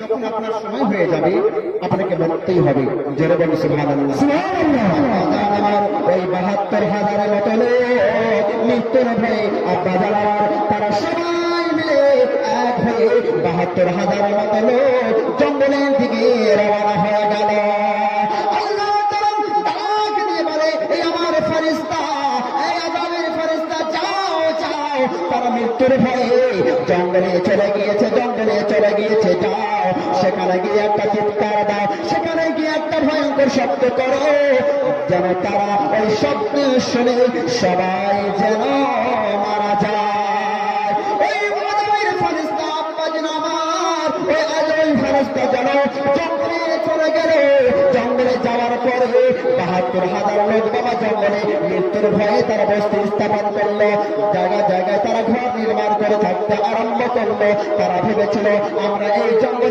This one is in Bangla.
যখন আপনার সময় হয়ে যাবে আপনাকে মরতেই হবে। জোরে বলুন সুবহানাল্লাহ। আমার ওই ৭২,০০০ মতো লোক মৃত্যুর ভয়ে আব্বা জানার তারা সবাই মিলে এক হয়ে ৭২,০০০ মতো লোক জঙ্গলের দিকে রওনা হয়ে গেল। আল্লাহ তাআলা ডাক দিয়ে বলে, এই আমার ফেরেশতা, এই আযাবের ফেরেশতা, যাও যাও। তারা মৃত্যুর ভয়ে জঙ্গলে চলে গিয়েছে, জঙ্গলে চলে গিয়েছে। যাও সেখানে গিয়ে একটা চিৎকার দাও, সেখানে গিয়ে একটা ভয়ঙ্কর শব্দ করো, যেন তারা ওই শব্দ শুনে সবাই যেন মারা যায়। ওই আযাবের ফেরেশতা আব্বা যেন আমার ওই আযাবের ফেরেশতা যেন জঙ্গলে চলে গেল। জঙ্গলে যাওয়ার পরে ৭২,০০০ লোক বাবা জঙ্গলে মৃত্যুর ভয়ে তারা বসতি স্থাপন করলো। জায়গায় জায়গায় তারা ঘর নির্মাণ করে থাকতে আরম্ভ করলো। তারা ভেবেছিল আমরা এই জঙ্গলে